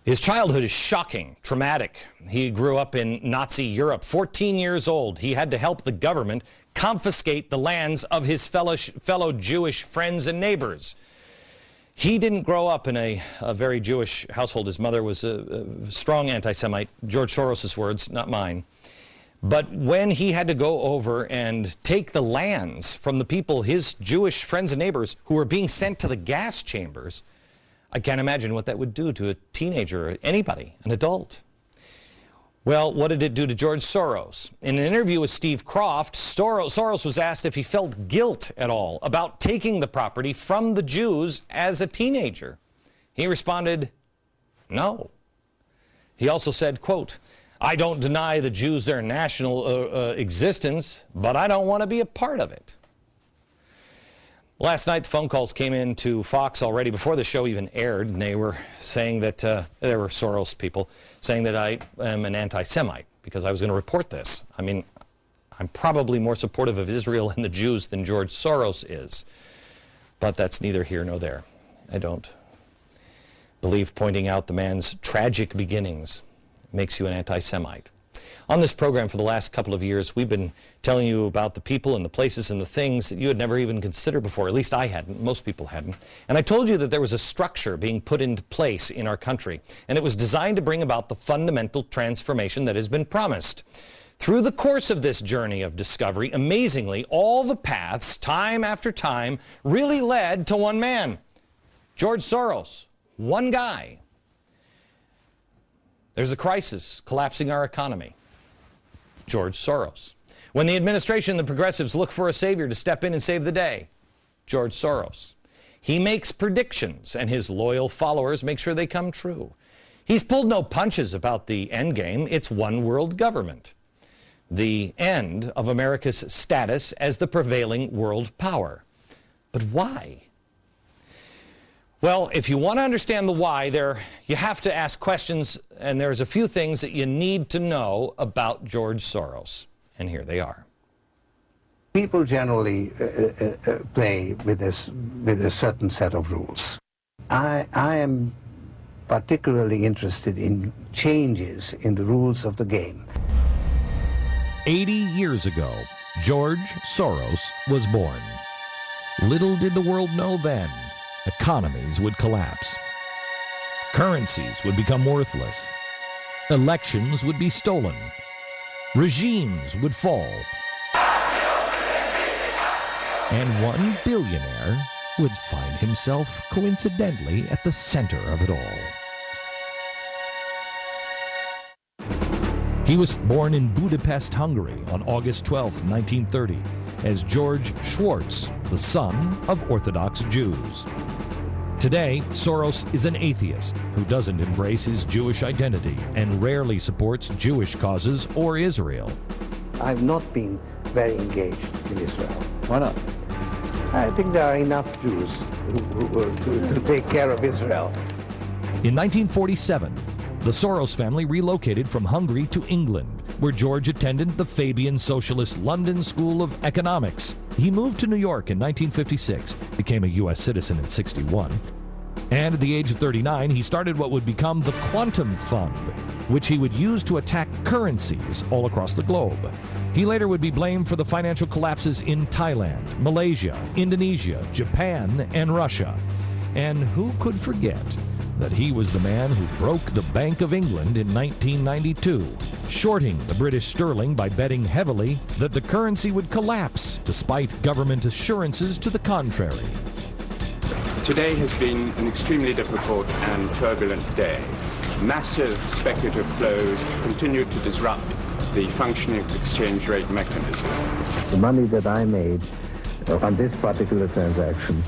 His childhood is shocking, traumatic. He grew up in Nazi Europe. 14 years old, he had to help the government confiscate the lands of his fellow Jewish friends and neighbors. He didn't grow up in a very Jewish household. His mother was a strong anti-Semite. George Soros' words, not mine. But when he had to go over and take the lands from the people, his Jewish friends and neighbors, who were being sent to the gas chambers, I can't imagine what that would do to a teenager, or anybody, an adult. Well, what did it do to George Soros? In an interview with Steve Kroft, Soros was asked if he felt guilt at all about taking the property from the Jews as a teenager. He responded, no. He also said, quote, "I don't deny the Jews their national existence, but I don't want to be a part of it." Last night, the phone calls came in to Fox already before the show even aired, and they were saying that, there were Soros people saying that I am an anti-Semite because I was going to report this. I mean, I'm probably more supportive of Israel and the Jews than George Soros is, but that's neither here nor there. I don't believe pointing out the man's tragic beginnings makes you an anti-Semite. On this program for the last couple of years, we've been telling you about the people and the places and the things that you had never even considered before. At least I hadn't. Most people hadn't. And I told you that there was a structure being put into place in our country, and it was designed to bring about the fundamental transformation that has been promised. Through the course of this journey of discovery, amazingly, all the paths, time after time, really led to one man, George Soros, one guy. There's a crisis collapsing our economy. George Soros. When the administration and the progressives look for a savior to step in and save the day, George Soros. He makes predictions, and his loyal followers make sure they come true. He's pulled no punches about the end game. It's one world government. The end of America's status as the prevailing world power. But why? Well, if you want to understand the why, you have to ask questions, and there's a few things that you need to know about George Soros. And here they are. People generally play with a certain set of rules. I am particularly interested in changes in the rules of the game. 80 years ago, George Soros was born. Little did the world know then, economies would collapse. Currencies would become worthless. Elections would be stolen. Regimes would fall. And one billionaire would find himself coincidentally at the center of it all. He was born in Budapest, Hungary on August 12, 1930, as George Schwartz, the son of Orthodox Jews. Today, Soros is an atheist who doesn't embrace his Jewish identity and rarely supports Jewish causes or Israel. I've not been very engaged in Israel. Why not? I think there are enough Jews to take care of Israel. In 1947, the Soros family relocated from Hungary to England, where George attended the Fabian Socialist London School of Economics. He moved to New York in 1956, became a U.S. citizen in 61, and at the age of 39, he started what would become the Quantum Fund, which he would use to attack currencies all across the globe. He later would be blamed for the financial collapses in Thailand, Malaysia, Indonesia, Japan, and Russia. And who could forget that he was the man who broke the Bank of England in 1992, shorting the British sterling by betting heavily that the currency would collapse, despite government assurances to the contrary. Today has been an extremely difficult and turbulent day. Massive speculative flows continue to disrupt the functioning exchange rate mechanism. The money that I made on this particular transaction,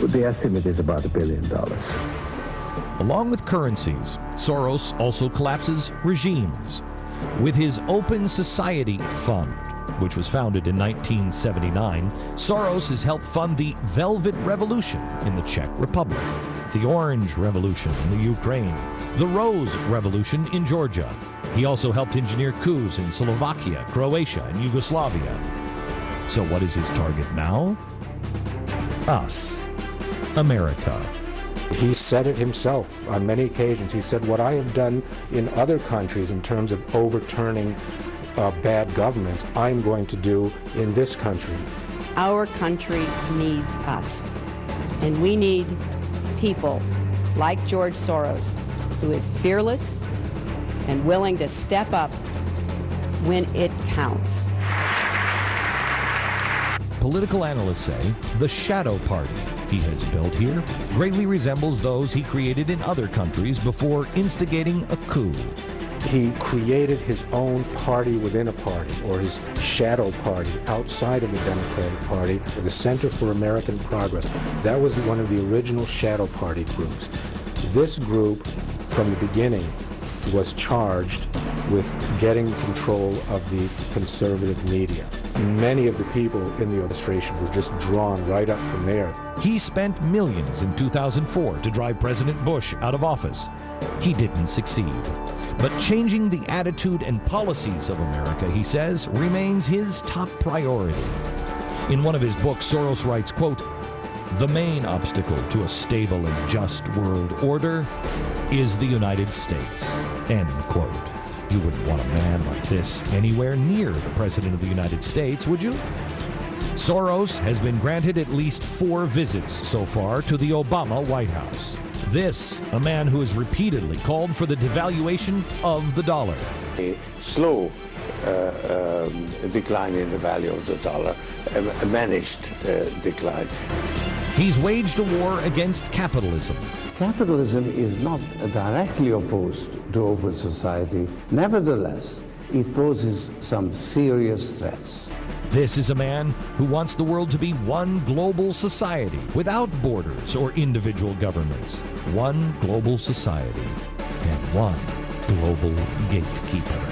the estimate is about $1 billion. Along with currencies, Soros also collapses regimes. With his Open Society Fund, which was founded in 1979, Soros has helped fund the Velvet Revolution in the Czech Republic, the Orange Revolution in the Ukraine, the Rose Revolution in Georgia. He also helped engineer coups in Slovakia, Croatia, and Yugoslavia. So what is his target now? Us, America. He said it himself on many occasions. He said, what I have done in other countries in terms of overturning bad governments, I'm going to do in this country. Our country needs us, and we need people like George Soros, who is fearless and willing to step up when it counts. Political analysts say the shadow party he has built here greatly resembles those he created in other countries before instigating a coup. He created his own party within a party, or his shadow party outside of the Democratic Party, the Center for American Progress. That was one of the original shadow party groups. This group, from the beginning, was charged with getting control of the conservative media. Many of the people in the administration were just drawn right up from there. He spent millions in 2004 to drive President Bush out of office. He didn't succeed. But changing the attitude and policies of America, he says, remains his top priority. In one of his books, Soros writes, quote, "The main obstacle to a stable and just world order is the United States," end quote. You wouldn't want a man like this anywhere near the President of the United States, would you? Soros has been granted at least 4 visits so far to the Obama White House. This, a man who has repeatedly called for the devaluation of the dollar. A slow decline in the value of the dollar, a managed decline. He's waged a war against capitalism. Capitalism is not directly opposed to open society. Nevertheless, it poses some serious threats. This is a man who wants the world to be one global society without borders or individual governments. One global society and one global gatekeeper.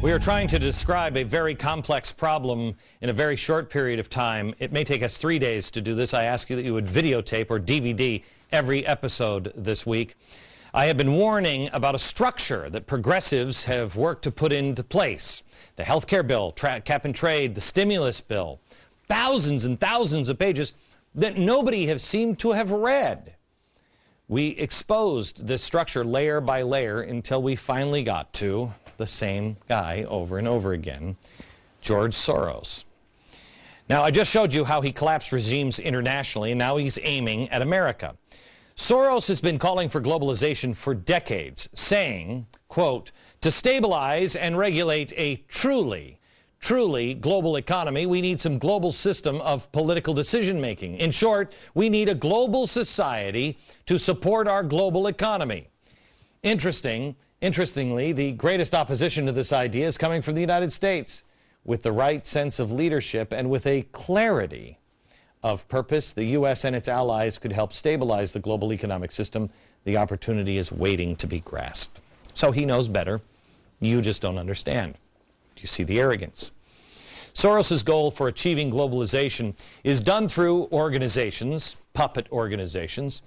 We are trying to describe a very complex problem in a very short period of time. It may take us 3 days to do this. I ask you that you would videotape or DVD every episode this week. I have been warning about a structure that progressives have worked to put into place. The health care bill, cap and trade, the stimulus bill. Thousands and thousands of pages that nobody has seemed to have read. We exposed this structure layer by layer until we finally got to the same guy over and over again, George Soros. Now, I just showed you how he collapsed regimes internationally, and now he's aiming at America. Soros has been calling for globalization for decades, saying, quote, "To stabilize and regulate a truly global economy, we need some global system of political decision-making. In short, we need a global society to support our global economy." Interestingly, the greatest opposition to this idea is coming from the United States. With the right sense of leadership and with a clarity of purpose, the U.S. and its allies could help stabilize the global economic system. The opportunity is waiting to be grasped. So he knows better. You just don't understand. Do you see the arrogance? Soros's goal for achieving globalization is done through organizations, puppet organizations,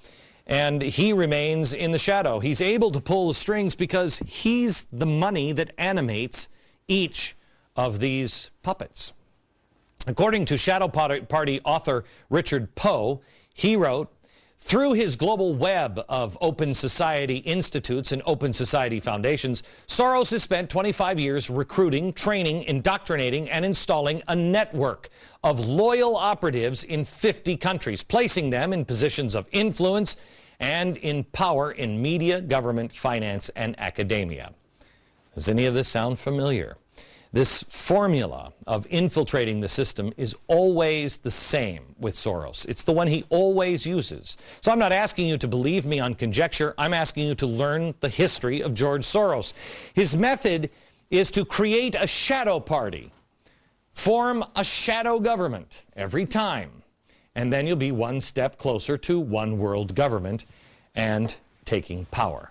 and he remains in the shadow. He's able to pull the strings because he's the money that animates each of these puppets. According to Shadow Party author Richard Poe, he wrote, "Through his global web of open society institutes and open society foundations, Soros has spent 25 years recruiting, training, indoctrinating, and installing a network of loyal operatives in 50 countries, placing them in positions of influence and in power in media, government, finance, and academia." Does any of this sound familiar? This formula of infiltrating the system is always the same with Soros. It's the one he always uses. So I'm not asking you to believe me on conjecture. I'm asking you to learn the history of George Soros. His method is to create a shadow party, form a shadow government every time, and then you'll be one step closer to one world government and taking power.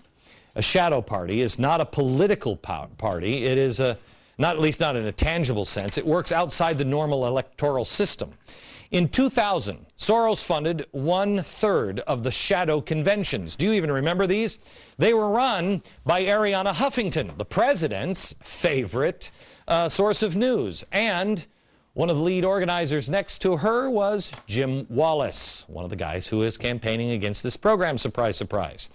A shadow party is not a political party. It is a Not, at least not in a tangible sense. It works outside the normal electoral system. In 2000, Soros funded 1/3 of the shadow conventions. Do you even remember these? They were run by Arianna Huffington, the president's favorite source of news. And one of the lead organizers next to her was Jim Wallace, one of the guys who is campaigning against this program, surprise, surprise.